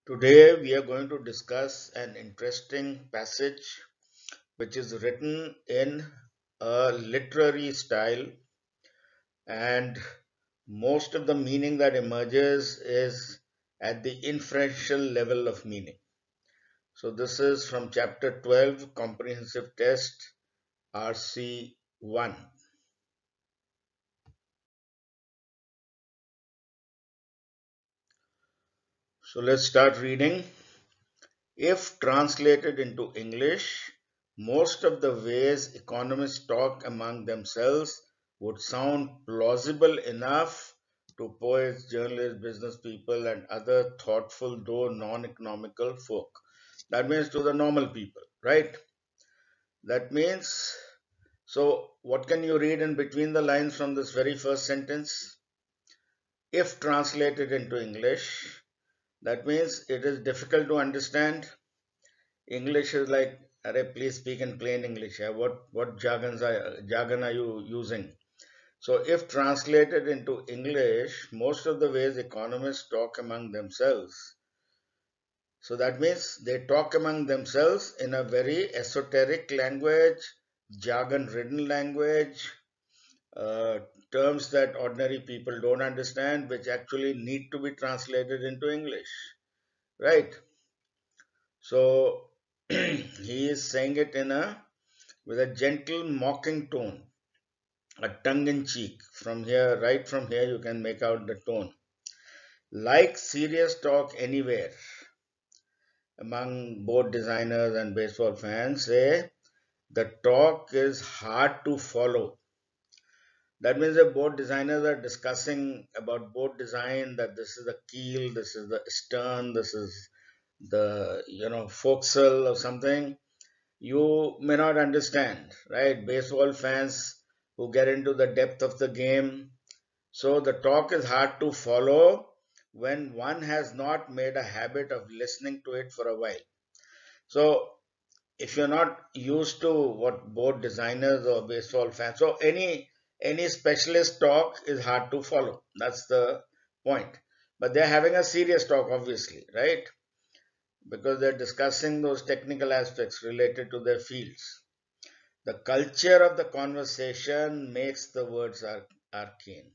Today we are going to discuss an interesting passage which is written in a literary style, and most of the meaning that emerges is at the inferential level of meaning. So this is from chapter 12, comprehensive test, RC1. So let's start reading. If translated into English, most of the ways economists talk among themselves would sound plausible enough to poets, journalists, business people, and other thoughtful, though non economical folk. That means to the normal people, right? That means, so what can you read in between the lines from this very first sentence? If translated into English, that means it is difficult to understand. English is like, "Arey, please speak in plain English. Yeah? What jargon are you using?" So, if translated into English, most of the ways economists talk among themselves. So that means they talk among themselves in a very esoteric language, jargon-ridden language, uh, terms that ordinary people don't understand, which actually need to be translated into English, right? So he is saying it in a with a gentle mocking tone, a tongue in cheek. From here, right from here, you can make out the tone. Like serious talk anywhere among board designers and baseball fans, say the talk is hard to follow. That means the board designers are discussing about board design, that this is the keel, this is the stern, this is the forecastle or something. You may not understand, right? Baseball fans who get into the depth of the game. So the talk is hard to follow when one has not made a habit of listening to it for a while. So if you're not used to what board designers or baseball fans, so any specialist talk is hard to follow. That's the point. But they're having a serious talk, obviously, right? Because they're discussing those technical aspects related to their fields. The culture of the conversation makes the words arcane.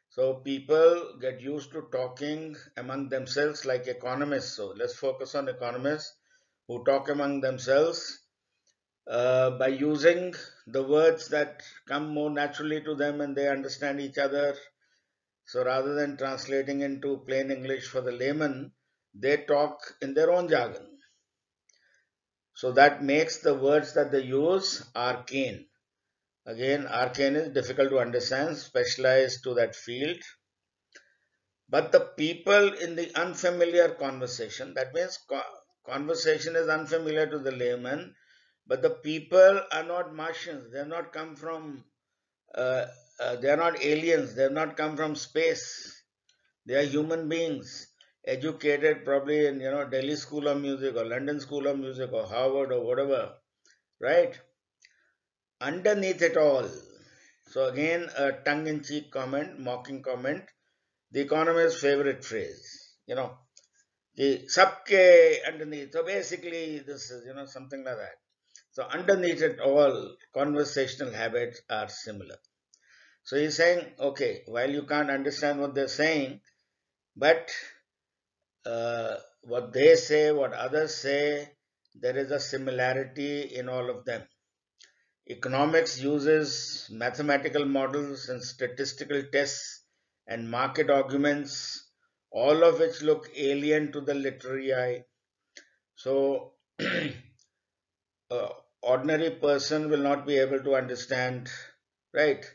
So people get used to talking among themselves like economists. So let's focus on economists who talk among themselves by using the words that come more naturally to them and they understand each other. So rather than translating into plain English for the layman, they talk in their own jargon. So that makes the words that they use arcane. Again, arcane is difficult to understand, specialized to that field. But the people in the unfamiliar conversation, that means conversation is unfamiliar to the layman, but the people are not Martians. They have not come from, uh, they are not aliens. They have not come from space. They are human beings, educated probably in Delhi School of Music or London School of Music or Harvard or whatever, right? Underneath it all. So again, a tongue-in-cheek comment, mocking comment, the economist's favorite phrase, the sabke underneath. So basically, this is, something like that. So underneath it all, conversational habits are similar. So he's saying, okay, while you can't understand what they're saying, but what they say, what others say, there is a similarity in all of them. Economics uses mathematical models and statistical tests and market arguments, all of which look alien to the literary eye. So, uh, ordinary person will not be able to understand, right?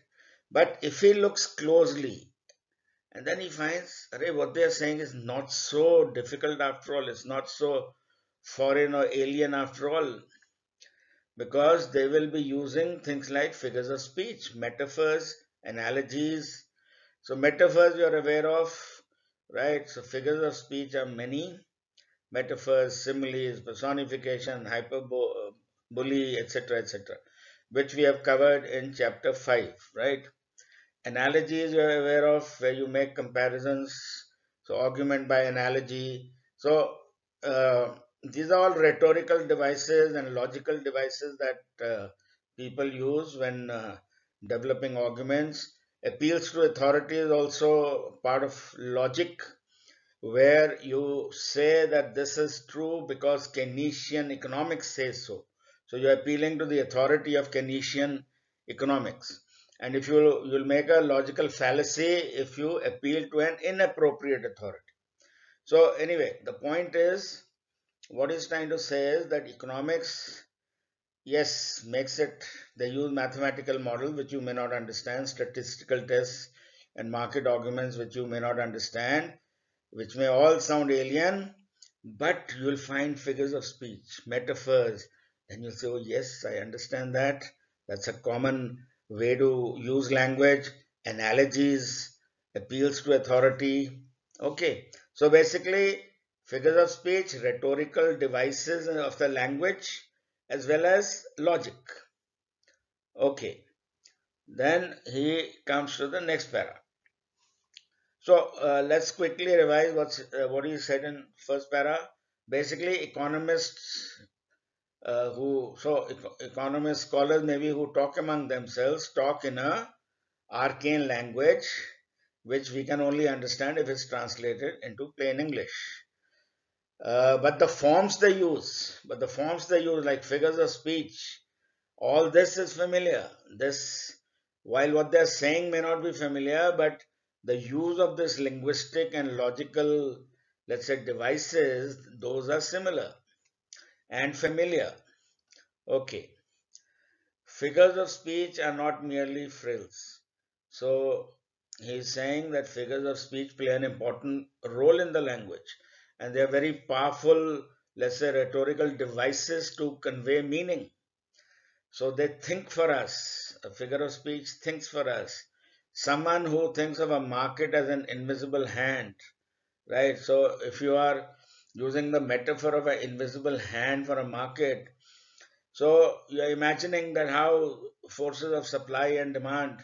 But if he looks closely and then he finds, array, what they are saying is not so difficult after all, it's not so foreign or alien after all, because they will be using things like figures of speech, metaphors, analogies. So, metaphors you're aware of, right? So, figures of speech are many metaphors, similes, personification, hyperbole, etc., etc., which we have covered in chapter 5, right? Analogies you're aware of, where you make comparisons, so argument by analogy. So, these are all rhetorical devices and logical devices that people use when developing arguments. Appeals to authority is also part of logic, where you say that this is true because Keynesian economics says so. So you're appealing to the authority of Keynesian economics. And if you'll make a logical fallacy if you appeal to an inappropriate authority. So anyway, the point is, what he's trying to say is that economics, yes, makes it, they use mathematical models which you may not understand, statistical tests and market arguments which you may not understand, which may all sound alien, but you'll find figures of speech, metaphors, and you'll say, oh yes, I understand that. That's a common way to use language, analogies, appeals to authority. Okay, so basically, figures of speech, rhetorical devices of the language, as well as logic. Okay, then he comes to the next para. So let's quickly revise what he said in first para. Basically, economists economist scholars maybe who talk among themselves talk in a arcane language which we can only understand if it's translated into plain English. But the forms they use, like figures of speech, all this is familiar. This, while what they're saying may not be familiar, but the use of this linguistic and logical, let's say, devices, those are similar and familiar. Okay. Figures of speech are not merely frills. So he's saying that figures of speech play an important role in the language, and they are very powerful, let's say, rhetorical devices to convey meaning. So they think for us. A figure of speech thinks for us. Someone who thinks of a market as an invisible hand, right? So if you are using the metaphor of an invisible hand for a market, so you're imagining that how forces of supply and demand,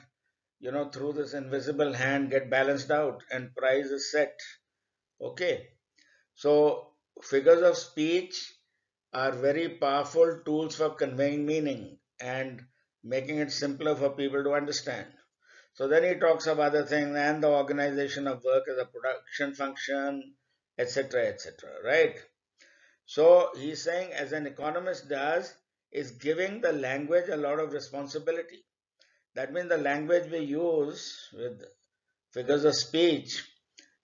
through this invisible hand get balanced out and price is set. Okay. So figures of speech are very powerful tools for conveying meaning and making it simpler for people to understand. So then he talks of other things and the organization of work as a production function, etc., etc., right? So he's saying, as an economist does, is giving the language a lot of responsibility. That means the language we use with figures of speech,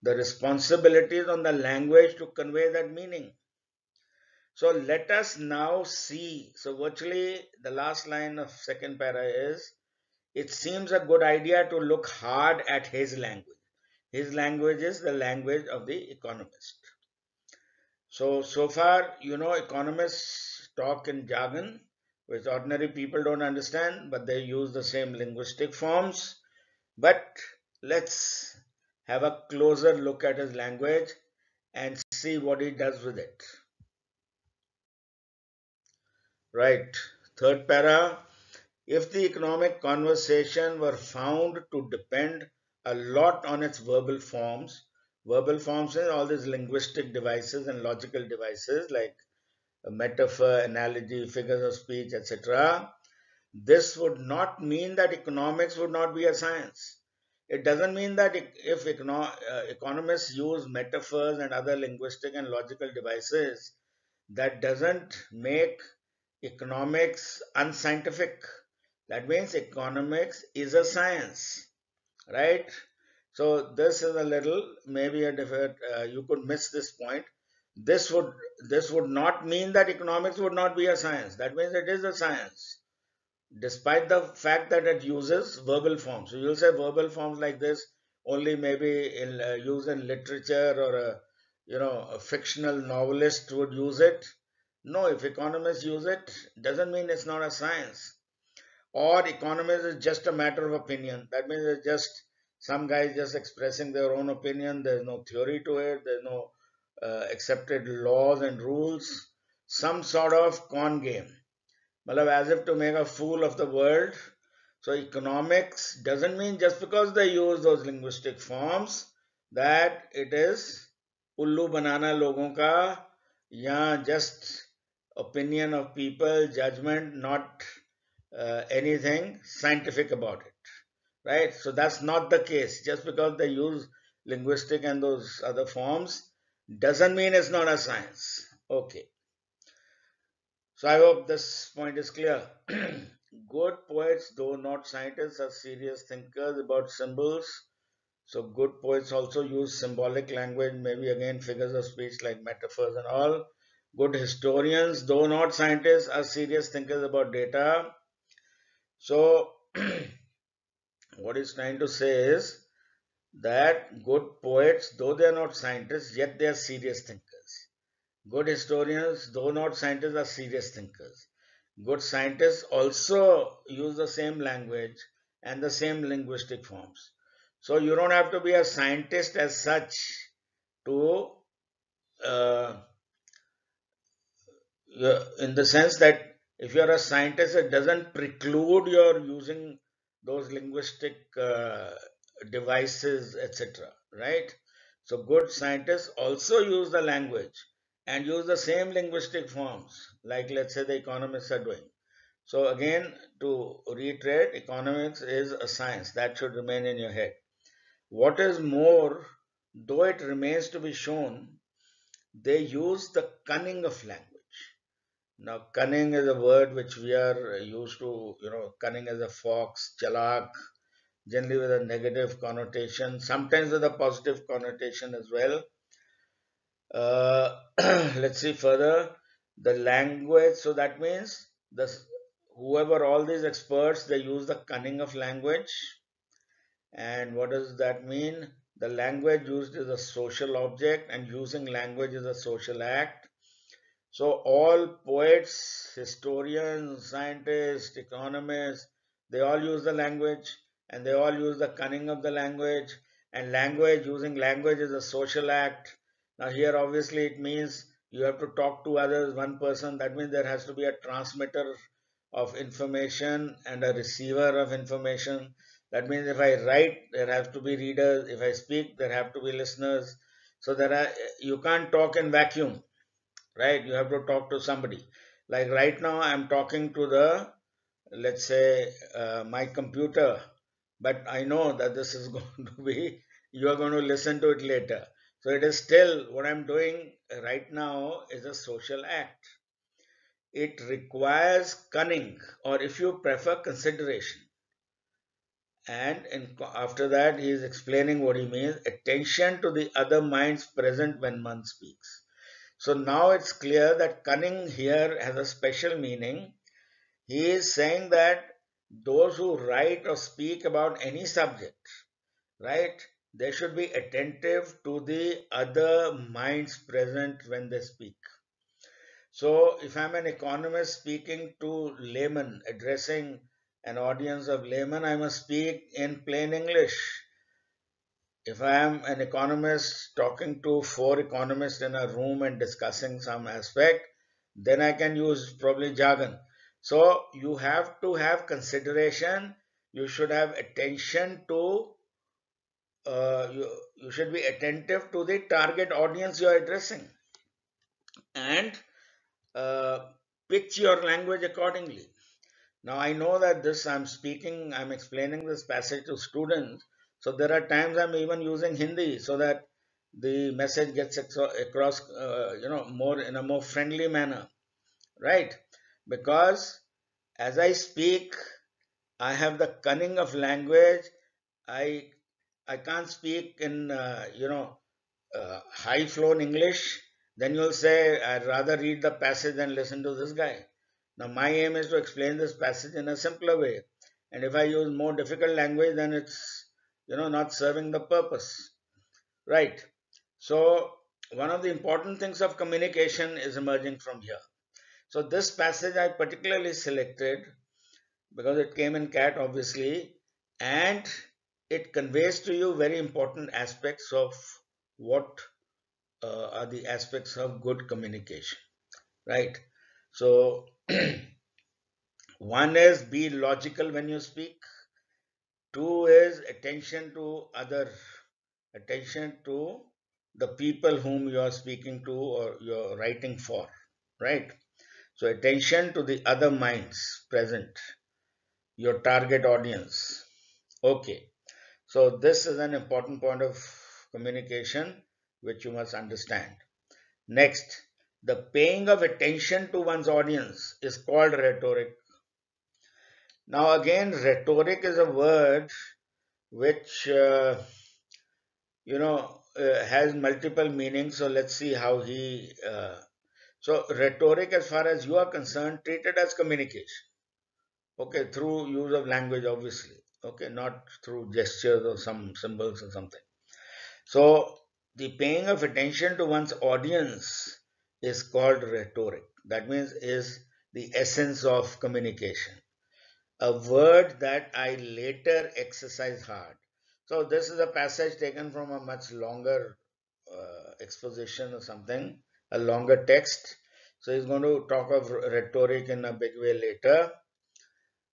the responsibility is on the language to convey that meaning. So let us now see. So virtually the last line of second para is, it seems a good idea to look hard at his language. His language is the language of the economist. So far, economists talk in jargon, which ordinary people don't understand, but they use the same linguistic forms. But let's have a closer look at his language and see what he does with it. Right. Third para. If the economic conversation were found to depend a lot on its verbal forms is all these linguistic devices and logical devices like a metaphor, analogy, figures of speech, etc. This would not mean that economics would not be a science. It doesn't mean that if economists use metaphors and other linguistic and logical devices, that doesn't make economics unscientific. That means economics is a science, right? So this is a little maybe a different. You could miss this point. This would this would not mean that economics would not be a science. That means it is a science, despite the fact that it uses verbal forms. So you'll say verbal forms like this only maybe in used in literature, or a fictional novelist would use it. No, if economists use it, doesn't mean it's not a science. Or economics is just a matter of opinion. That means it's just some guys just expressing their own opinion. There's no theory to it. There's no accepted laws and rules. Some sort of con game. Malab, as if to make a fool of the world. So economics doesn't mean just because they use those linguistic forms that it is ullu banana logon ka, Yeah, just opinion of people, judgment, not anything scientific about it, right? So that's not the case. Just because they use linguistic and those other forms doesn't mean it's not a science. Okay, so I hope this point is clear. Good poets, though not scientists, are serious thinkers about symbols. So good poets also use symbolic language, maybe again figures of speech like metaphors and all. Good historians, though not scientists, are serious thinkers about data. So what he's trying to say is that good poets, though they are not scientists, yet they are serious thinkers. Good historians, though not scientists, are serious thinkers. Good scientists also use the same language and the same linguistic forms. So you don't have to be a scientist as such to, uh, in the sense that if you're a scientist, it doesn't preclude your using those linguistic devices, etc. Right? So good scientists also use the language and use the same linguistic forms, like let's say the economists are doing. So again, to reiterate, economics is a science that should remain in your head. What is more, though it remains to be shown, they use the cunning of language. Now, cunning is a word which we are used to, cunning as a fox, chalak, generally with a negative connotation, sometimes with a positive connotation as well. Let's see further. The language, so that means the whoever all these experts, they use the cunning of language. And what does that mean? The language used is a social object, and using language is a social act. So all poets, historians, scientists, economists, they all use the language and they all use the cunning of the language. And language, using language is a social act. Now here obviously it means you have to talk to others, one person. That means there has to be a transmitter of information and a receiver of information. That means if I write, there have to be readers. If I speak, there have to be listeners. So you can't talk in vacuum, right? You have to talk to somebody. Like right now, I'm talking to let's say, my computer, but I know that this is going to be, you are going to listen to it later. So it is still what I'm doing right now is a social act. It requires cunning, or if you prefer, consideration. And after that, he is explaining what he means attention to the other minds present when one speaks. So now it's clear that cunning here has a special meaning. He is saying that those who write or speak about any subject, right, they should be attentive to the other minds present when they speak. So if I'm an economist speaking to laymen, addressing an audience of laymen, I must speak in plain English. If I am an economist talking to four economists in a room and discussing some aspect, then I can use probably jargon. So you have to have consideration. You should have attention to, you should be attentive to the target audience you are addressing and uh, pitch your language accordingly. Now I know that I'm explaining this passage to students. So there are times I'm even using Hindi so that the message gets across, more in a more friendly manner, right? Because as I speak, I have the cunning of language. I I can't speak in high flown English. Then you'll say I'd rather read the passage than listen to this guy. Now my aim is to explain this passage in a simpler way. And if I use more difficult language, then it's not serving the purpose. Right. So one of the important things of communication is emerging from here. So this passage I particularly selected because it came in CAT obviously, and it conveys to you very important aspects of what are the aspects of good communication, right? So one is be logical when you speak. Two is attention to the people whom you are speaking to or you're writing for, right? So attention to the other minds present, your target audience. Okay. So this is an important point of communication which you must understand. Next, the paying of attention to one's audience is called rhetoric. Now, again, rhetoric is a word which has multiple meanings. So let's see how he. So rhetoric, as far as you are concerned, treated as communication. Okay, through use of language, obviously. Okay, not through gestures or some symbols or something. So the paying of attention to one's audience is called rhetoric. That means is the essence of communication. A word that I later exercise hard. So this is a passage taken from a much longer exposition or something, a longer text. So he's going to talk of rhetoric in a big way later.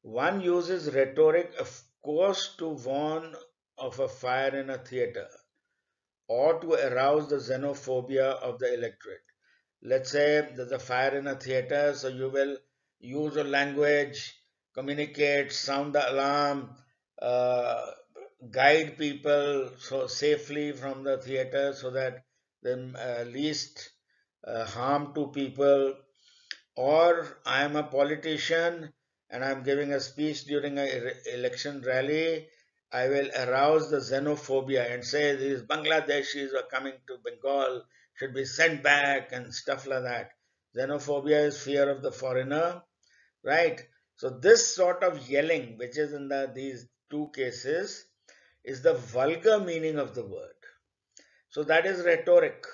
One uses rhetoric, of course, to warn of a fire in a theater or to arouse the xenophobia of the electorate. Let's say there's a fire in a theater, so you will use a language, communicate, sound the alarm, uh, guide people so safely from the theater so that the least harm to people. Or I am a politician and I'm giving a speech during an election rally, I will arouse the xenophobia and say these Bangladeshis are coming to Bengal, should be sent back and stuff like that. Xenophobia is fear of the foreigner, right? So this sort of yelling, which is in these two cases, is the vulgar meaning of the word. So that is rhetoric.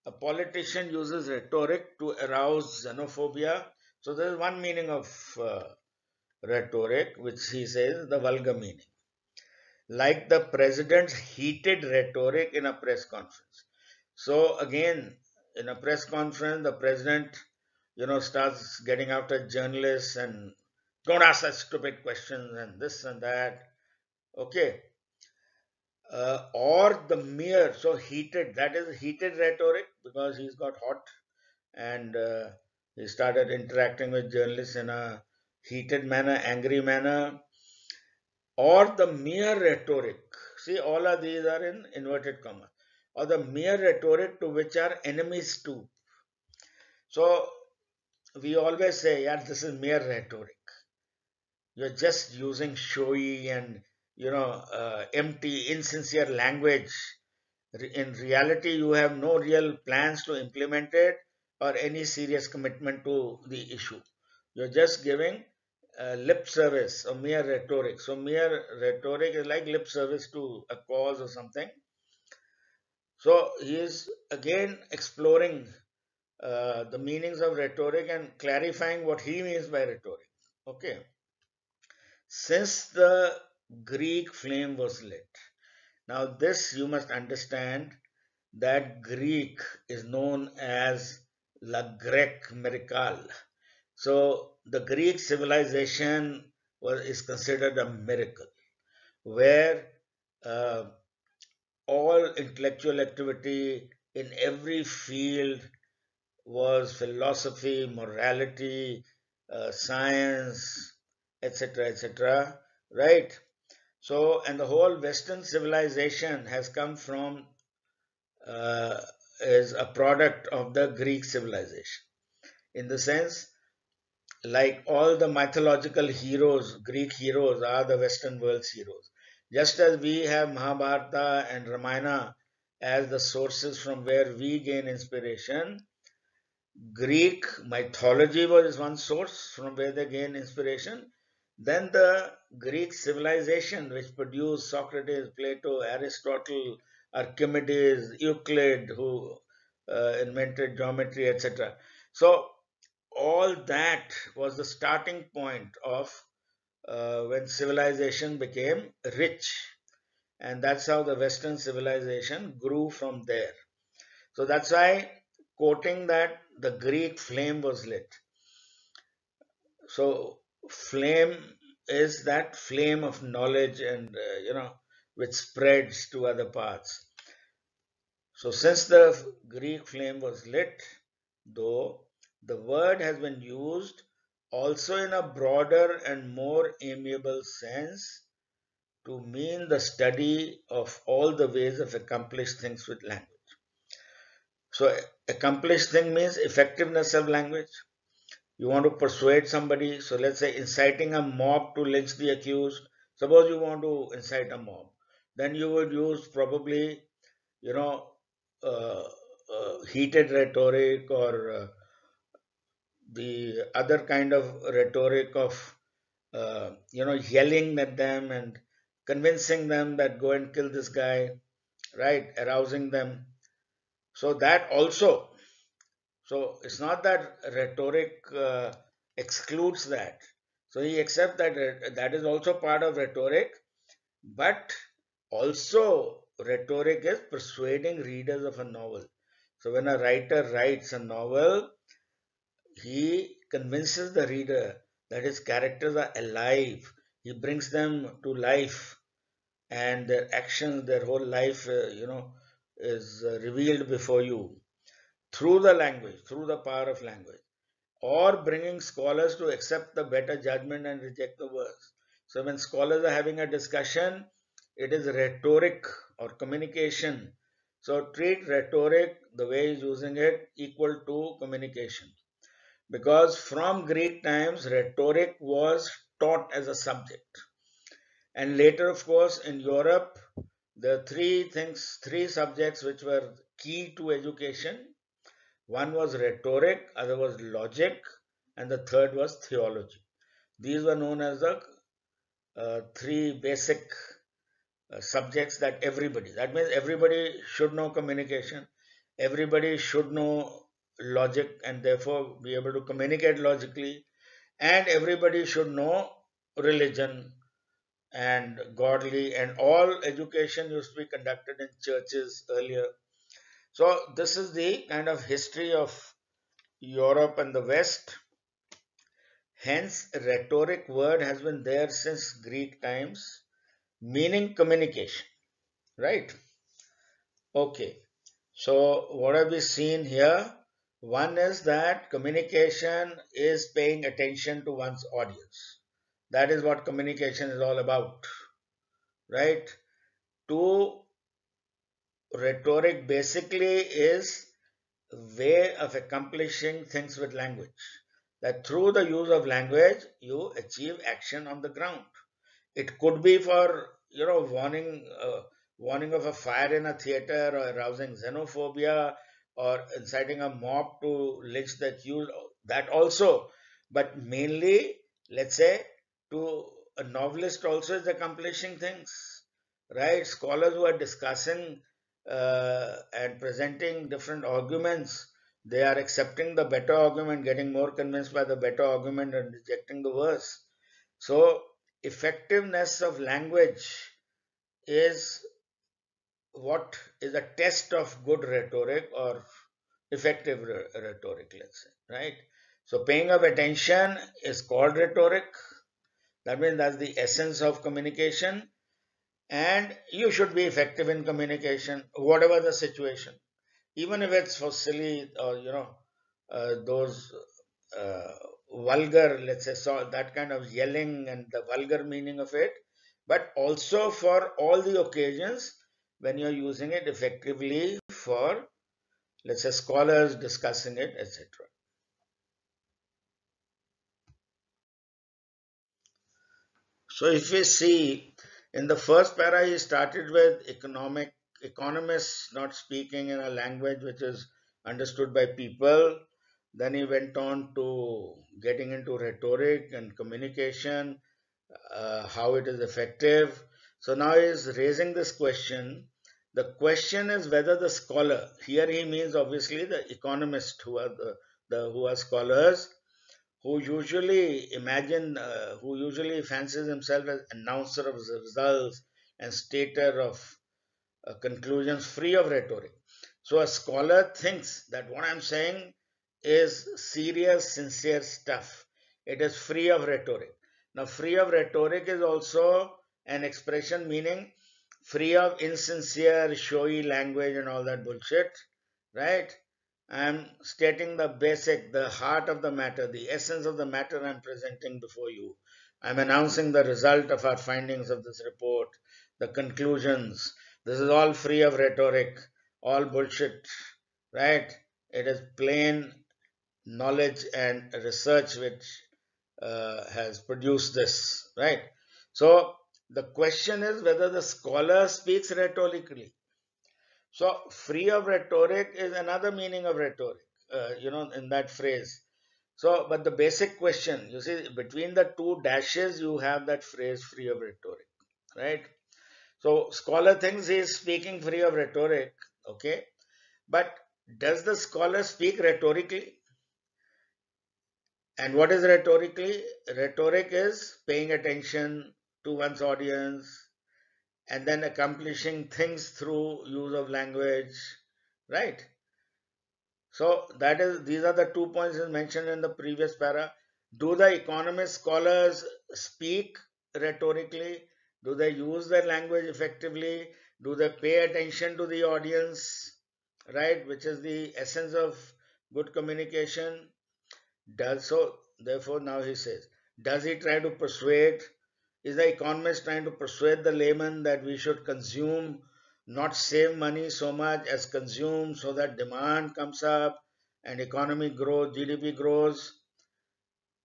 A politician uses rhetoric to arouse xenophobia. So there is one meaning of rhetoric, which he says the vulgar meaning. Like the president's heated rhetoric in a press conference. So again, in a press conference, the president, starts getting after journalists and don't ask such stupid questions and this and that. Okay, or the mere so heated, that is heated rhetoric because he's got hot and he started interacting with journalists in a heated manner, angry manner, or the mere rhetoric. See, all of these are in inverted commas, or the mere rhetoric to which our enemies stoop. So we always say, yeah, this is mere rhetoric. You're just using showy and empty, insincere language. In reality, you have no real plans to implement it or any serious commitment to the issue. You're just giving lip service or mere rhetoric. So, mere rhetoric is like lip service to a cause or something. So, he is again exploring the meanings of rhetoric and clarifying what he means by rhetoric. Okay. Since the Greek flame was lit. Now, this you must understand that Greek is known as La Grecque Miracle. So the Greek civilization is considered a miracle where uh, all intellectual activity in every field was philosophy, morality, science, etc., etc., right? So, and the whole Western civilization has come from uh, is a product of the Greek civilization. In the sense, like all the mythological heroes, Greek heroes are the Western world's heroes. Just as we have Mahabharata and Ramayana as the sources from where we gain inspiration, Greek mythology was one source from where they gain inspiration. Then the Greek civilization, which produced Socrates, Plato, Aristotle, Archimedes, Euclid, who invented geometry, etc. So, all that was the starting point of when civilization became rich. And that's how the Western civilization grew from there. So that's why quoting that the Greek flame was lit. So flame is that flame of knowledge and which spreads to other parts. So since the Greek flame was lit, though, the word has been used also in a broader and more amiable sense to mean the study of all the ways of accomplish things with language. So accomplished thing means effectiveness of language. You want to persuade somebody. So let's say inciting a mob to lynch the accused. Suppose you want to incite a mob, then you would use probably, you know, uh, heated rhetoric or the other kind of rhetoric of, yelling at them and convincing them that go and kill this guy, right? Arousing them. So that also. So it's not that rhetoric excludes that. So he accepts that that is also part of rhetoric, but also rhetoric is persuading readers of a novel. So when a writer writes a novel, he convinces the reader that his characters are alive. He brings them to life, and their actions, their whole life, is revealed before you through the language, through the power of language, or bringing scholars to accept the better judgment and reject the worse. So when scholars are having a discussion, it is rhetoric or communication. So treat rhetoric, the way he's using it, equal to communication. Because from Greek times, rhetoric was taught as a subject. And later, of course, in Europe, the three subjects which were key to education. One was rhetoric, other was logic, and the third was theology. These were known as the three basic subjects that that means everybody should know communication, everybody should know logic and therefore be able to communicate logically, and everybody should know religion and godly, and all education used to be conducted in churches earlier. So this is the kind of history of Europe and the West. Hence, rhetoric word has been there since Greek times, meaning communication, right? Okay. So what have we seen here? One is that communication is paying attention to one's audience. That is what communication is all about, right? Two, rhetoric basically is a way of accomplishing things with language. That through the use of language, you achieve action on the ground. It could be for warning of a fire in a theater, or arousing xenophobia, or inciting a mob to lynch the accused. That also, but mainly, let's say, to a novelist also is accomplishing things, right? Scholars who are discussing and presenting different arguments, they are accepting the better argument, getting more convinced by the better argument, and rejecting the worse. So effectiveness of language is what is a test of good rhetoric or effective rhetoric, let's say, right? So paying of attention is called rhetoric. That means that's the essence of communication, and you should be effective in communication, whatever the situation, even if it's for silly or those uh, vulgar, let's say, so that kind of yelling and the vulgar meaning of it, but also for all the occasions when you're using it effectively for, let's say, scholars discussing it, etc. So if we see in the first para, he started with economists not speaking in a language which is understood by people. Then he went on to getting into rhetoric and communication, how it is effective. So now he is raising this question. The question is whether the scholar, here he means obviously the economists who are who are scholars, who usually fancies himself as announcer of results and stater of conclusions free of rhetoric. So a scholar thinks that what I'm saying is serious, sincere stuff. It is free of rhetoric. Now, free of rhetoric is also an expression meaning free of insincere, showy language and all that bullshit, right? I'm stating the basic, the heart of the matter, the essence of the matter I'm presenting before you. I'm announcing the result of our findings of this report, the conclusions. This is all free of rhetoric, all bullshit, right? It is plain knowledge and research which has produced this, right? So the question is whether the scholar speaks rhetorically. So free of rhetoric is another meaning of rhetoric, in that phrase. So, but the basic question, you see, between the two dashes, you have that phrase free of rhetoric, right? So scholar thinks he is speaking free of rhetoric, okay? But does the scholar speak rhetorically? And what is rhetorically? Rhetoric is paying attention to one's audience and then accomplishing things through use of language, right? So these are the 2 points mentioned in the previous para. Do the economist scholars speak rhetorically? Do they use their language effectively? Do they pay attention to the audience, right? Which is the essence of good communication. Does so, therefore, now he says, does he try to persuade? Is the economist trying to persuade the layman that we should consume, not save money so much as consume so that demand comes up and economy grows, GDP grows?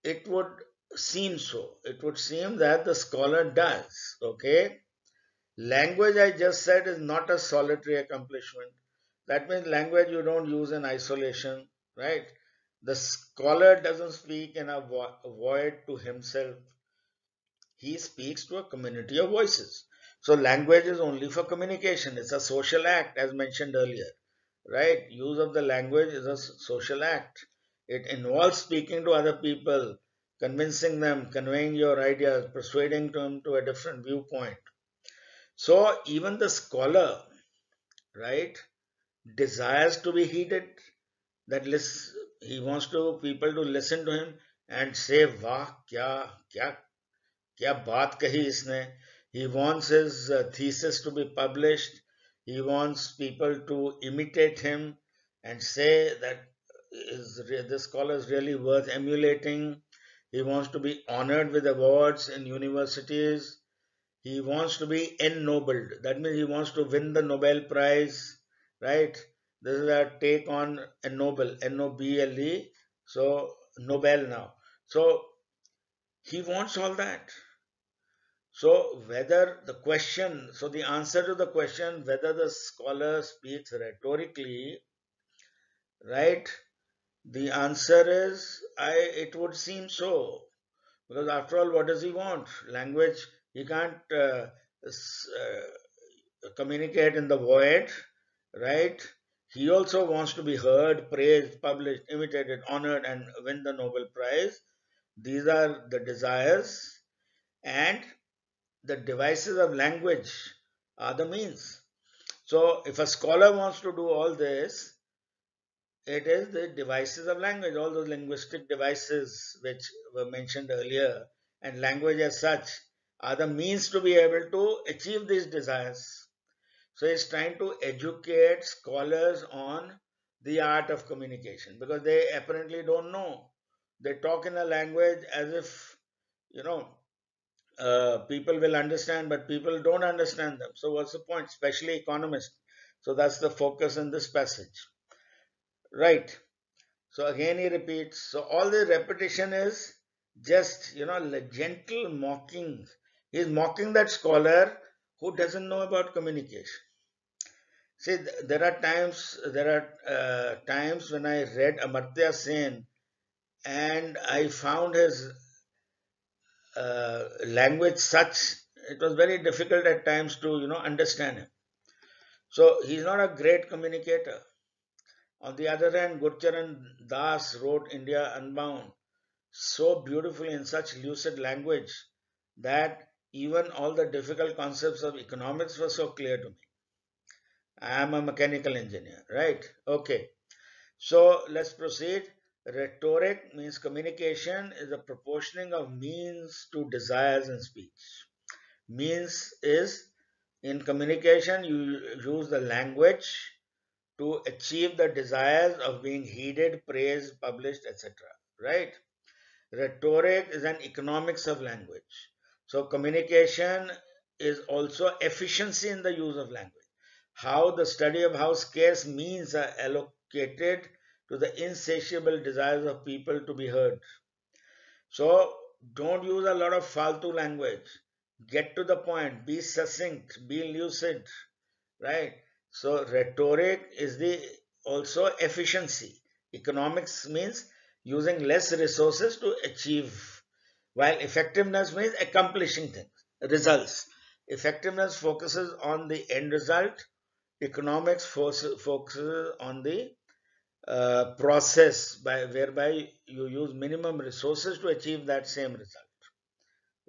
It would seem so. It would seem that the scholar does. Okay. Language, I just said, is not a solitary accomplishment. That means language you don't use in isolation, right? The scholar doesn't speak in a void to himself. He speaks to a community of voices. So language is only for communication. It's a social act, as mentioned earlier, right? Use of the language is a social act. It involves speaking to other people, convincing them, conveying your ideas, persuading them to a different viewpoint. So even the scholar, right, desires to be heeded. That he wants to people to listen to him and say, "Wah, kya baat kahi isne." He wants his thesis to be published. He wants people to imitate him and say that this scholar is really worth emulating. He wants to be honored with awards in universities. He wants to be ennobled. That means he wants to win the Nobel Prize, right? This is a take on ennoble, Noble. So Nobel now. So he wants all that. So whether the question, so the answer to the question whether the scholar speaks rhetorically, right? The answer is it would seem so. Because after all, what does he want? Language, he can't communicate in the void, right? He also wants to be heard, praised, published, imitated, honored, and win the Nobel Prize. These are the desires, and the devices of language are the means. So, if a scholar wants to do all this, it is the devices of language, all those linguistic devices which were mentioned earlier, and language as such are the means to be able to achieve these desires. So he's trying to educate scholars on the art of communication because they apparently don't know. They talk in a language as if, you know, people will understand, but people don't understand them. So what's the point? Especially economists. So that's the focus in this passage. Right. So again he repeats. So all the repetition is just, gentle mocking. He's mocking that scholar who doesn't know about communication. See, there are times when I read Amartya Sen and I found his language such it was very difficult at times to understand him. So he's not a great communicator. On the other hand, Gurcharan Das wrote India Unbound so beautifully in such lucid language that even all the difficult concepts of economics were so clear to me. I am a mechanical engineer, right? Okay. So let's proceed. Rhetoric means communication is a proportioning of means to desires in speech. Means is In communication, you use the language to achieve the desires of being heeded, praised, published, etc. Right? Rhetoric is an economics of language. So communication is also efficiency in the use of language. How the study of how scarce means are allocated to the insatiable desires of people to be heard. So don't use a lot of faltu language. Get to the point, be succinct, be lucid, right? So rhetoric is the also efficiency. Economics means using less resources to achieve, while effectiveness means accomplishing things, results. Effectiveness focuses on the end result. Economics focuses on the process by whereby you use minimum resources to achieve that same result,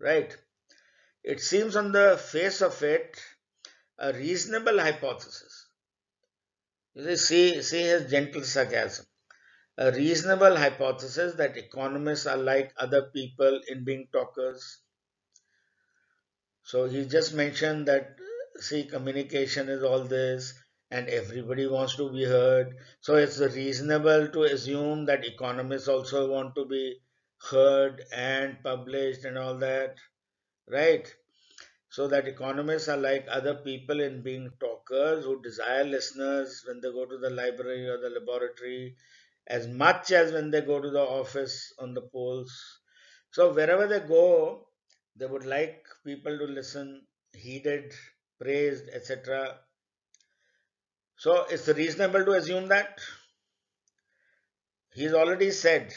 right? It seems on the face of it a reasonable hypothesis. You see his gentle sarcasm. A reasonable hypothesis that economists are like other people in being talkers. So he just mentioned that, see, communication is all this and everybody wants to be heard. So it's reasonable to assume that economists also want to be heard and published and all that, right? So that economists are like other people in being talkers who desire listeners when they go to the library or the laboratory as much as when they go to the office on the polls. So wherever they go, they would like people to listen, heeded, praised, etc. So it's reasonable to assume that he's already said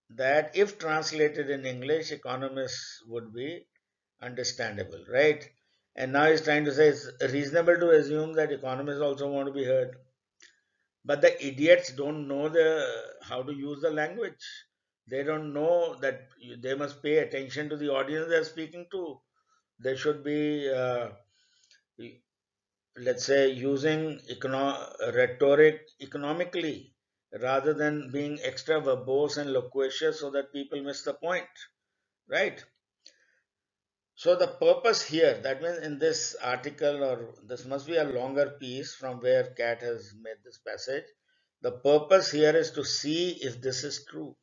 that if translated in English, economists would be understandable, right? And now he's trying to say it's reasonable to assume that economists also want to be heard. But the idiots don't know the how to use the language. They don't know that they must pay attention to the audience they're speaking to. They should be, let's say, using rhetoric economically rather than being extra verbose and loquacious so that people miss the point, right? So the purpose here, that means in this article, or this must be a longer piece from where Cat has made this passage. The purpose here is to see if this is true.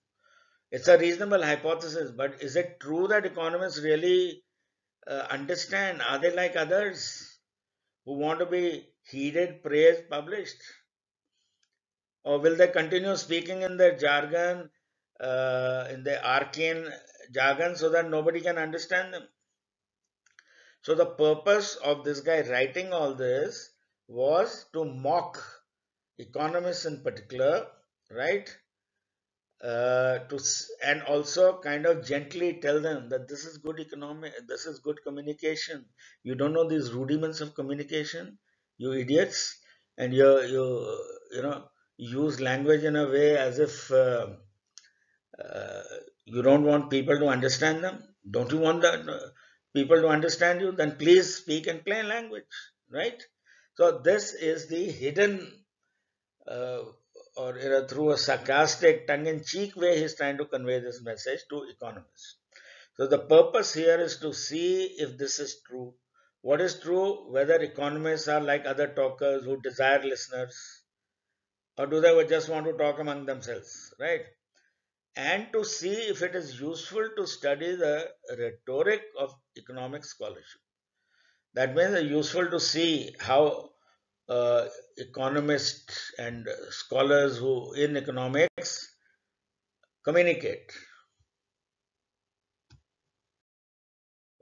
It's a reasonable hypothesis, but is it true that economists really understand? Are they like others who want to be heeded, praised, published? Or will they continue speaking in their jargon, in their arcane jargon, so that nobody can understand them? So the purpose of this guy writing all this was to mock economists in particular, right? And also kind of gently tell them that this is good this is good communication. You don't know these rudiments of communication, you idiots, and you know use language in a way as if uh, you don't want people to understand them. Don't you want people to understand you? Then please speak in plain language, right? So this is the hidden, uh, or through a sarcastic, tongue-in-cheek way, he's trying to convey this message to economists. So the purpose here is to see if this is true. What is true? Whether economists are like other talkers who desire listeners, or do they just want to talk among themselves, right? And to see if it is useful to study the rhetoric of economic scholarship. That means it's useful to see how economists and scholars who in economics communicate.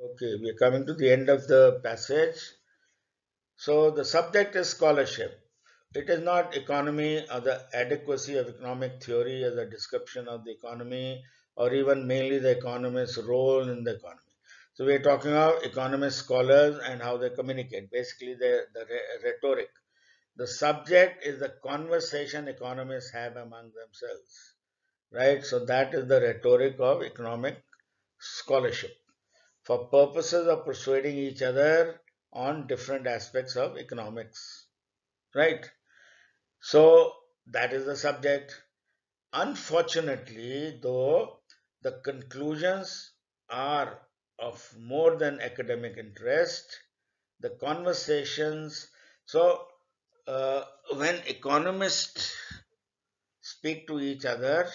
Okay, we are coming to the end of the passage. So the subject is scholarship. It is not economy or the adequacy of economic theory as a description of the economy or even mainly the economist's role in the economy. So we are talking about economist scholars and how they communicate, basically the rhetoric. The subject is the conversation economists have among themselves, right? So that is the rhetoric of economic scholarship for purposes of persuading each other on different aspects of economics, right? So that is the subject. Unfortunately, though, the conclusions are of more than academic interest, the conversations. So uh, when economists speak to each other,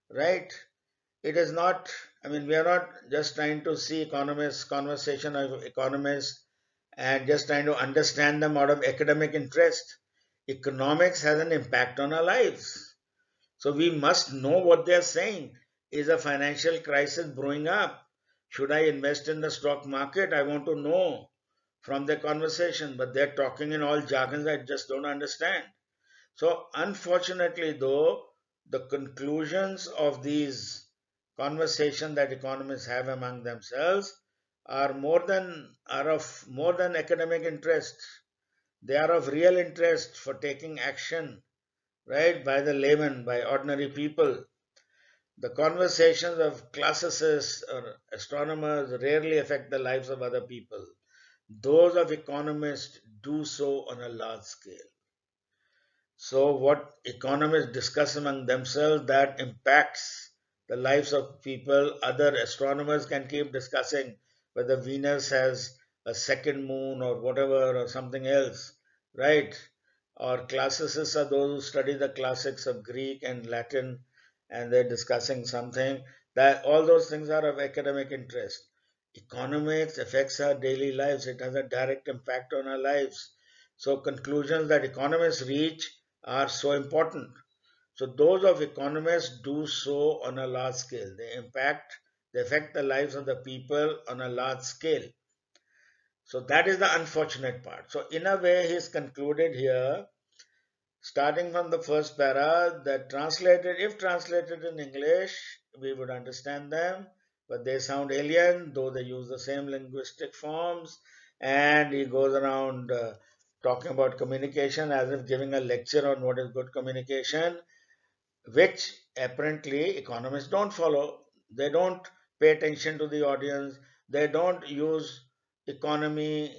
right? It is not, I mean, we are not just trying to see economists, conversation of economists, and just trying to understand them out of academic interest. Economics has an impact on our lives. So we must know what they are saying. Is a financial crisis brewing up? Should I invest in the stock market? I want to know from their conversation, but they're talking in all jargons I just don't understand. So, unfortunately, though, the conclusions of these conversations that economists have among themselves are of more than academic interest. They are of real interest for taking action, right, by the layman, by ordinary people. The conversations of classicists or astronomers rarely affect the lives of other people. Those of economists do so on a large scale. So, what economists discuss among themselves that impacts the lives of people. Other astronomers can keep discussing whether Venus has a second moon or whatever or something else, right? Or classicists are those who study the classics of Greek and Latin and they're discussing something that all those things are of academic interest. Economics affects our daily lives, it has a direct impact on our lives. So, conclusions that economists reach are so important. So those of economists do so on a large scale. They affect the lives of the people on a large scale. So that is the unfortunate part. So in a way, he's concluded here, starting from the first para, that if translated in English, we would understand them, but they sound alien, though they use the same linguistic forms. And he goes around talking about communication as if giving a lecture on what is good communication, which apparently economists don't follow. They don't pay attention to the audience. They don't use economy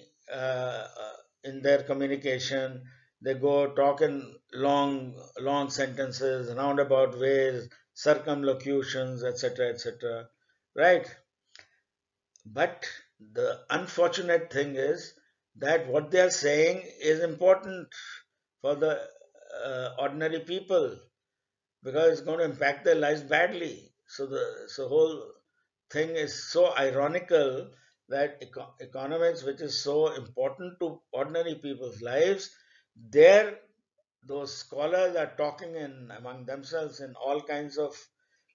in their communication. They go talk in long sentences, roundabout ways, circumlocutions, etc., etc. Right? But the unfortunate thing is that what they are saying is important for the ordinary people because it's going to impact their lives badly. So whole thing is so ironical that economics, which is so important to ordinary people's lives, there those scholars are talking in among themselves in all kinds of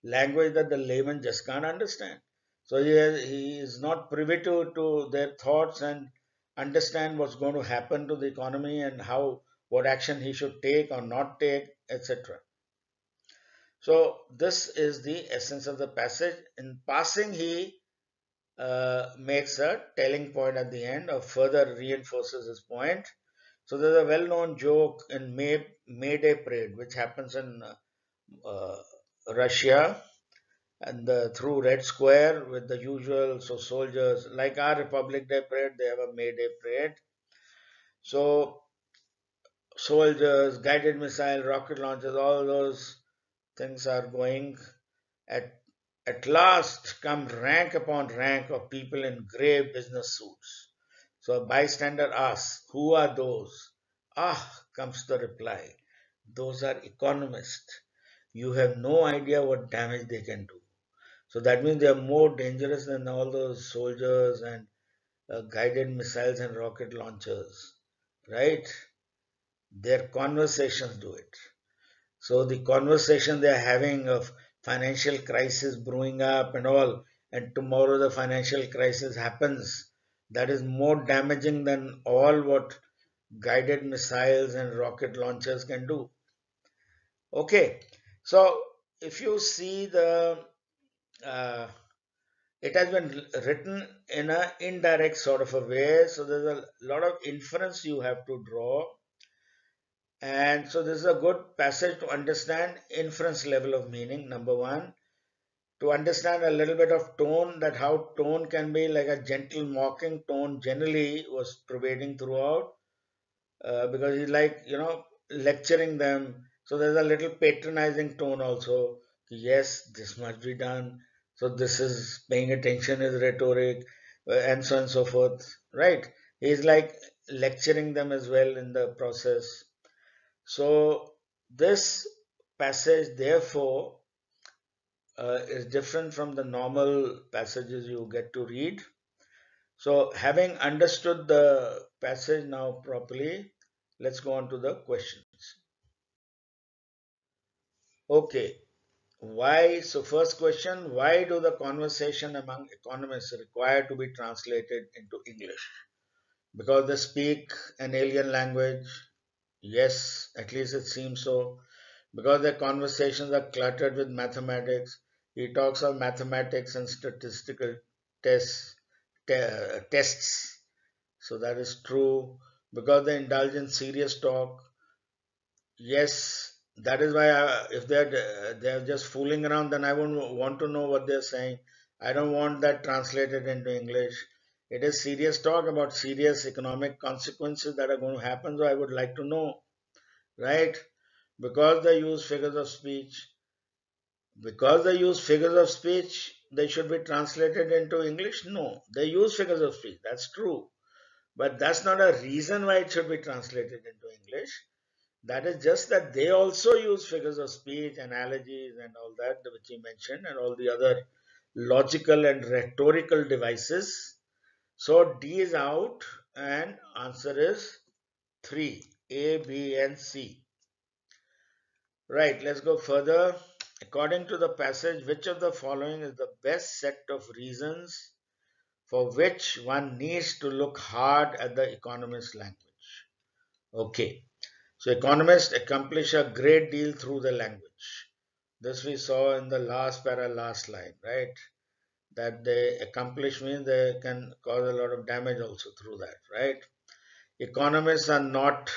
language that the layman just can't understand. So he is not privy to their thoughts and understand what's going to happen to the economy and how what action he should take or not take, etc. So this is the essence of the passage. In passing, he makes a telling point at the end or further reinforces his point. So there's a well-known joke in May Day parade, which happens in uh, Russia, and through Red Square with the usual soldiers like our Republic Day parade, they have a May Day parade. So soldiers, guided missile, rocket launchers, all those things are going. At, at last come rank upon rank of people in grey business suits. So a bystander asks, who are those? Ah, comes the reply. Those are economists. You have no idea what damage they can do. So that means they are more dangerous than all those soldiers and guided missiles and rocket launchers, right? Their conversations do it. So the conversation they're having of financial crisis brewing up and all, and tomorrow the financial crisis happens, that is more damaging than all what guided missiles and rocket launchers can do. Okay, so if you see uh, it has been written in an indirect sort of a way, so there's a lot of inference you have to draw. And so this is a good passage to understand inference level of meaning, number one. To understand a little bit of tone, that how tone can be like a gentle mocking tone generally was pervading throughout, because he's like, lecturing them. So there's a little patronizing tone also. Yes, this must be done. So this is paying attention is rhetoric, and so on and so forth, right? He's like lecturing them as well in the process. So this passage, therefore, is different from the normal passages you get to read. So, having understood the passage now properly, let's go on to the questions. Okay, why? So, first question, why do the conversation among economists require to be translated into English? Because they speak an alien language? Yes, at least it seems so. Because their conversations are cluttered with mathematics. He talks of mathematics and statistical tests, tests. So that is true. Because they indulge in serious talk. Yes, that is why if they're just fooling around, then I won't want to know what they're saying. I don't want that translated into English. It is serious talk about serious economic consequences that are going to happen. So I would like to know, right? Because they use figures of speech. Because they use figures of speech, they should be translated into English? No, they use figures of speech. That's true. But that's not a reason why it should be translated into English. That is just that they also use figures of speech, analogies, and all that, which he mentioned, and all the other logical and rhetorical devices. So D is out, and answer is 3, A, B, and C. Right, let's go further. According to the passage, which of the following is the best set of reasons for which one needs to look hard at the economist's language? Okay, so economists accomplish a great deal through the language. This we saw in the last last line, right? That they accomplish means they can cause a lot of damage also through that, right? Economists are not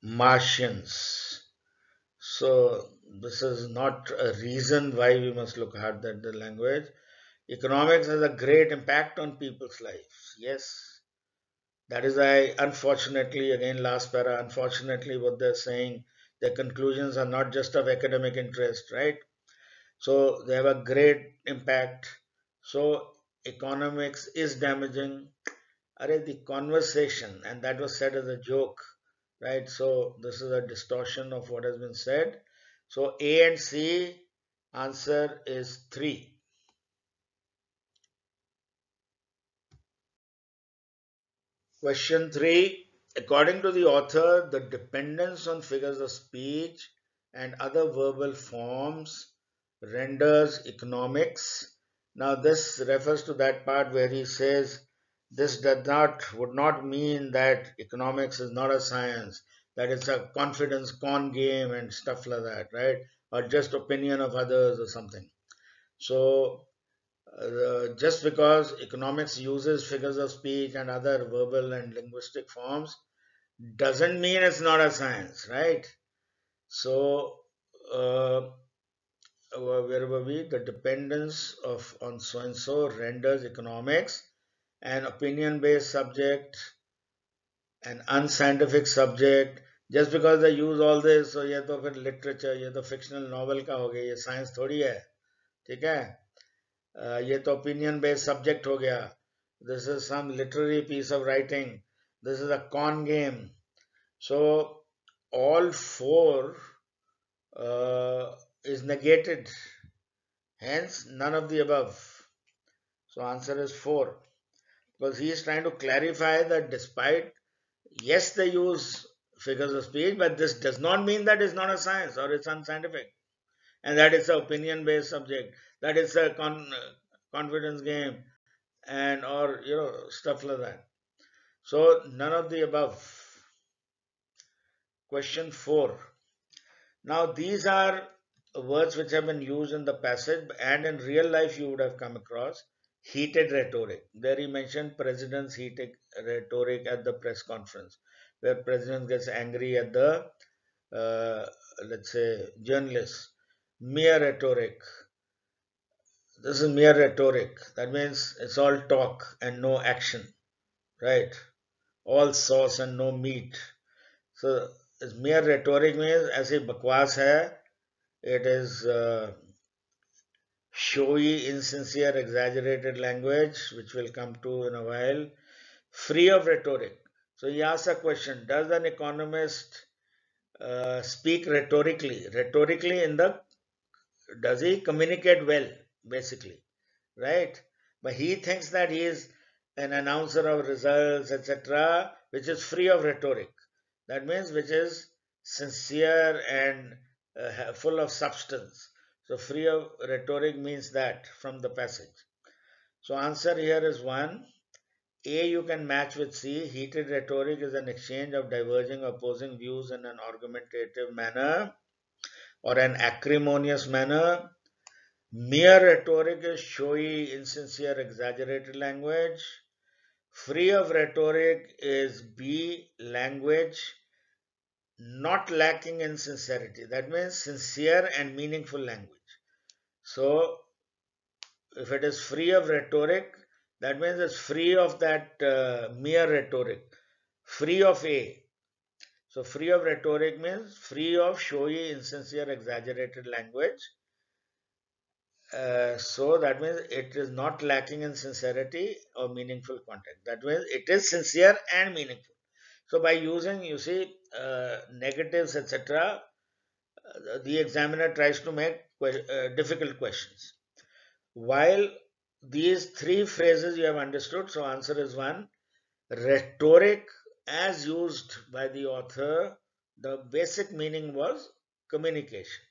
Martians. So this is not a reason why we must look hard at the language. Economics has a great impact on people's lives. Yes, that is why, unfortunately, again, last para, unfortunately, what they're saying, their conclusions are not just of academic interest, right? So they have a great impact. So economics is damaging. Are the conversation, and that was said as a joke, right? So this is a distortion of what has been said. So A and C answer is 3. Question 3. According to the author, the dependence on figures of speech and other verbal forms renders economics. Now, this refers to that part where he says this would not mean that economics is not a science, that it's a confidence con game and stuff like that, right? Or just opinion of others or something. So, just because economics uses figures of speech and other verbal and linguistic forms doesn't mean it's not a science, right? So, where were we? The dependence of on so and so renders economics an opinion-based subject, an unscientific subject. Just because they use all this, so ये तो फिर literature, ये तो fictional novel का हो गया, ये science थोड़ी है, ठीक है? ये तो opinion based subject हो गया. This is some literary piece of writing. This is a con game. So all four is negated. Hence, none of the above. So answer is 4. Because he is trying to clarify that despite, yes, they use figures of speech, but this does not mean that it's not a science or it's unscientific. And that it's an opinion based subject. That it's a confidence game and or stuff like that. So none of the above. Question 4. Now these are words which have been used in the passage and in real life you would have come across. Heated rhetoric. There he mentioned president's heated rhetoric at the press conference, where president gets angry at the let's say journalists. Mere rhetoric. This is mere rhetoric. That means it's all talk and no action, right? All sauce and no meat. So it's mere rhetoric means ऐसी बकवास है. It is showy, insincere, exaggerated language, which we'll come to in a while. free of rhetoric. So he asks a question: does an economist speak rhetorically? Rhetorically, does he communicate well, basically, right? But he thinks that he is an announcer of results, etc., which is free of rhetoric. That means which is sincere and full of substance. So free of rhetoric means that from the passage. So answer here is 1. A you can match with C. Heated rhetoric is an exchange of diverging opposing views in an argumentative manner or an acrimonious manner. Mere rhetoric is showy, insincere, exaggerated language. Free of rhetoric is B, language not lacking in sincerity. That means sincere and meaningful language. So, if it is free of rhetoric, that means it's free of that mere rhetoric, free of A. So, free of rhetoric means free of showy, insincere, exaggerated language. So that means it is not lacking in sincerity or meaningful content. That means it is sincere and meaningful. So by using, you see, negatives, etc., the examiner tries to make difficult questions. While these three phrases you have understood, so answer is 1. Rhetoric, as used by the author, the basic meaning was communication.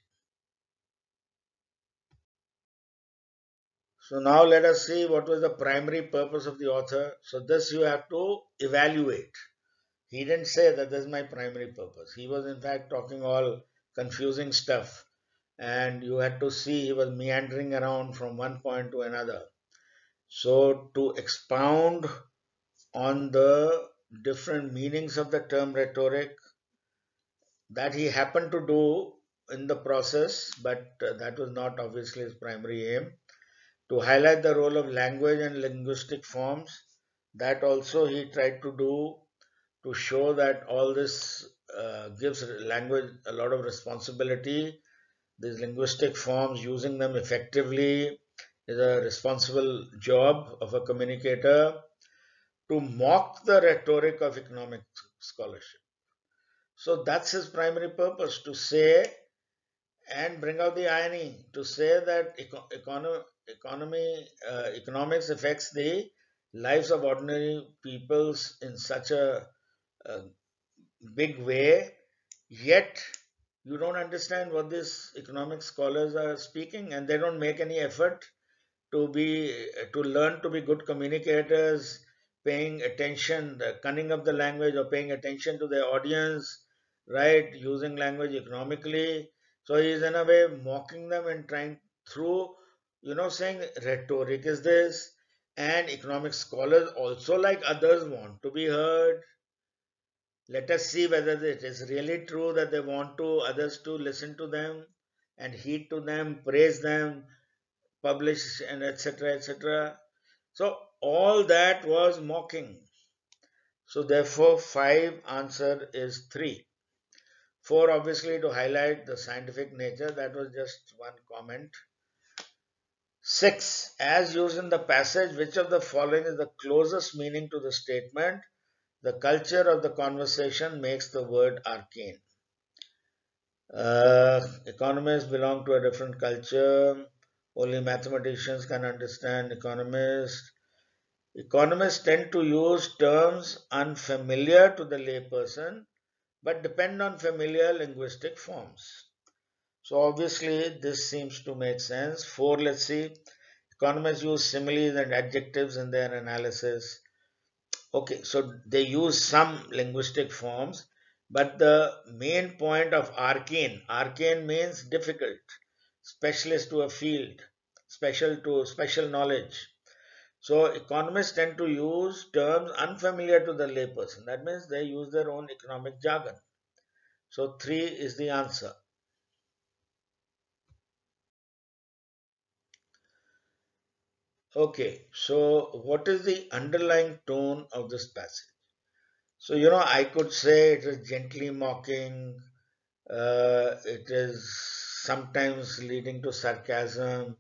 So now let us see what was the primary purpose of the author. So this you have to evaluate. He didn't say that this is my primary purpose. He was in fact talking all confusing stuff, and you had to see he was meandering around from one point to another. So to expound on the different meanings of the term rhetoric, that he happened to do in the process, but that was not obviously his primary aim. To highlight the role of language and linguistic forms, that also he tried to do, to show that all this gives language a lot of responsibility. These linguistic forms, using them effectively, is a responsible job of a communicator. To mock the rhetoric of economic scholarship. So that's his primary purpose, to say and bring out the irony, to say that economics affects the lives of ordinary peoples in such a big way, yet you don't understand what these economic scholars are speaking, and they don't make any effort to learn to be good communicators, paying attention, the cunning of the language, or paying attention to their audience, right? Using language economically. So he is in a way mocking them and trying through, saying rhetoric is this, and economic scholars also, like others, want to be heard. Let us see whether it is really true that they want to others to listen to them and heed to them, praise them, publish, and etc. etc. So all that was mocking. So therefore 5 answer is 3. 4 obviously to highlight the scientific nature, that was just one comment. 6, as used in the passage, which of the following is the closest meaning to the statement, the culture of the conversation makes the word arcane? Economists belong to a different culture. Only mathematicians can understand economists. Economists tend to use terms unfamiliar to the layperson but depend on familiar linguistic forms. So obviously this seems to make sense. 4, let's see. Economists use similes and adjectives in their analysis. Okay, so they use some linguistic forms, but the main point of arcane means difficult, specialist to a field, special knowledge. So economists tend to use terms unfamiliar to the layperson. That means they use their own economic jargon. So 3 is the answer. Okay, so what is the underlying tone of this passage? So, I could say it is gently mocking, it is sometimes leading to sarcasm,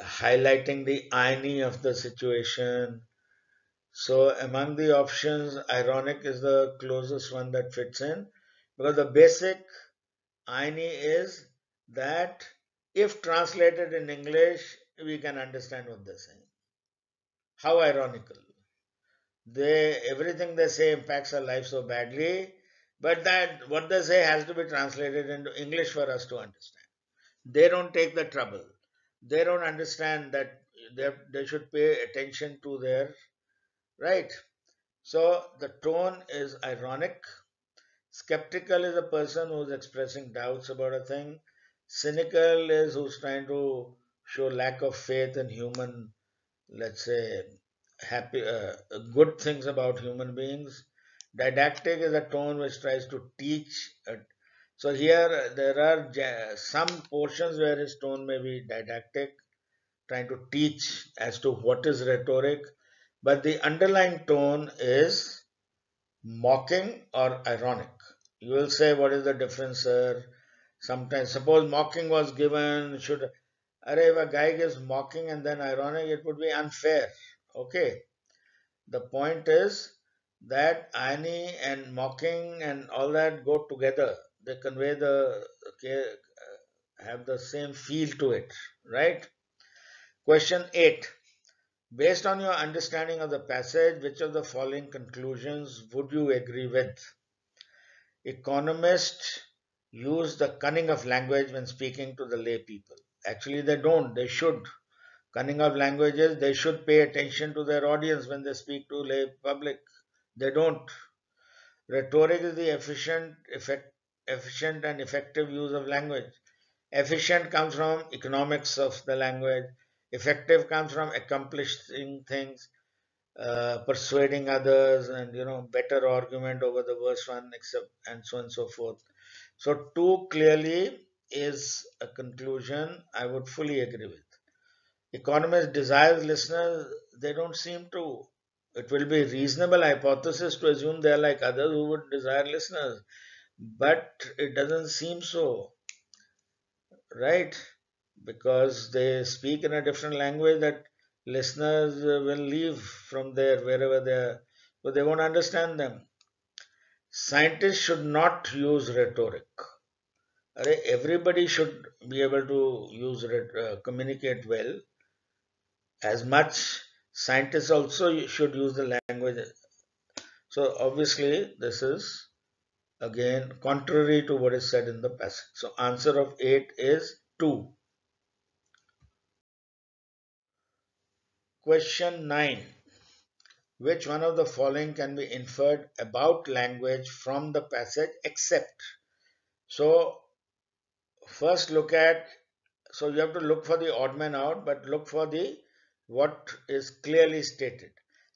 highlighting the irony of the situation. So among the options, ironic is the closest one that fits in, because the basic irony is that if translated in English, we can understand what they're saying. How ironical. Everything they say impacts our life so badly, but that what they say has to be translated into English for us to understand. They don't take the trouble. They don't understand that they should pay attention to their right. So the tone is ironic. Skeptical is a person who's expressing doubts about a thing. Cynical is who's trying to show lack of faith in human, let's say, happy, good things about human beings. Didactic is a tone which tries to teach. So here there are some portions where his tone may be didactic, trying to teach as to what is rhetoric, but the underlying tone is mocking or ironic. You will say, what is the difference, sir? Sometimes, suppose mocking was given, if a guy gives mocking and then ironic, it would be unfair. Okay. The point is that irony and mocking and all that go together. They convey okay, have the same feel to it, right? Question 8. Based on your understanding of the passage, which of the following conclusions would you agree with? Economists use the cunning of language when speaking to the lay people. Actually, they don't. They should. Cunning of languages, they should pay attention to their audience when they speak to lay public. They don't. Rhetoric is the efficient and effective use of language. Efficient comes from economics of the language. Effective comes from accomplishing things, persuading others, and better argument over the worst one, except and so on and so forth. So two clearly is a conclusion I would fully agree with. Economists desire listeners, they don't seem to. It will be a reasonable hypothesis to assume they are like others who would desire listeners, but it doesn't seem so, right? Because they speak in a different language that listeners will leave from there wherever they are, but they won't understand them. Scientists should not use rhetoric. Everybody should be able to communicate well. As much scientists also should use the language. So obviously this is again contrary to what is said in the passage. So answer of 8 is 2. Question 9. Which one of the following can be inferred about language from the passage except? So first look at, so you have to look for the odd man out, but look for the what is clearly stated.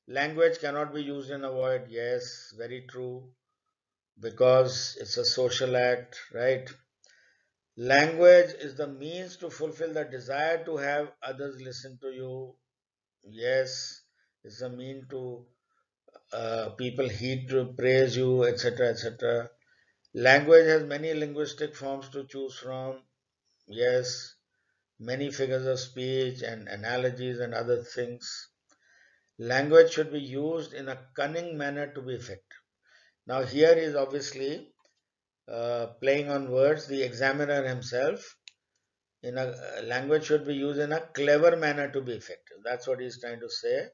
Language cannot be used in a void. Yes, very true, because it's a social act, right? Language is the means to fulfill the desire to have others listen to you. Yes, it's a mean to people heed to praise you, etc., etc. Language has many linguistic forms to choose from. Yes, many figures of speech and analogies and other things. Language should be used in a cunning manner to be effective. Now, here is obviously playing on words. The examiner himself, in a language should be used in a clever manner to be effective. That's what he's trying to say.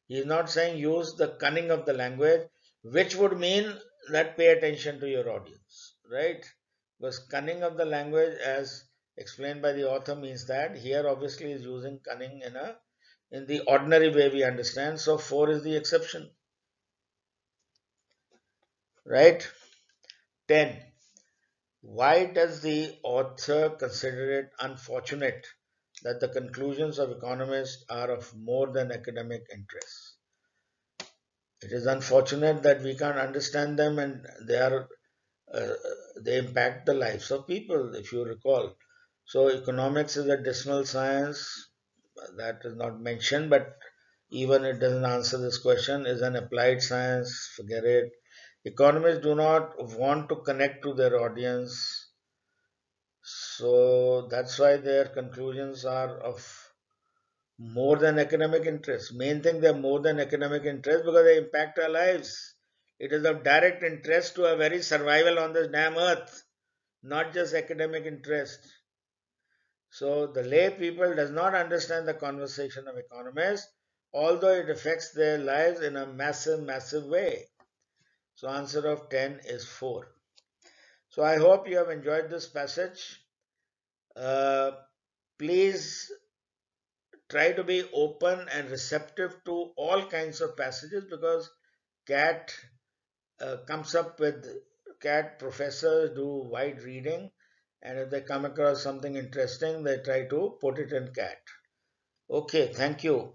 He's not saying use the cunning of the language, which would mean that pay attention to your audience, right? Because cunning of the language, as explained by the author, means that here obviously is using cunning in the ordinary way we understand. So 4 is the exception, right? 10. Why does the author consider it unfortunate that the conclusions of economists are of more than academic interest? It is unfortunate that we can't understand them, and uh, they impact the lives of people, if you recall. So economics is a dismal science that is not mentioned, but even it doesn't answer this question. Is an applied science? Forget it. Economists do not want to connect to their audience, so that's why their conclusions are of More than academic interest. Main thing, they're more than academic interest because they impact our lives. It is of direct interest to our very survival on this damn earth, not just academic interest. So the lay people does not understand the conversation of economists, although it affects their lives in a massive, massive way. So answer of 10 is 4. So I hope you have enjoyed this passage. Uh, Please try to be open and receptive to all kinds of passages because CAT comes up with CAT professors do wide reading, and if they come across something interesting, they try to put it in CAT. Okay, thank you.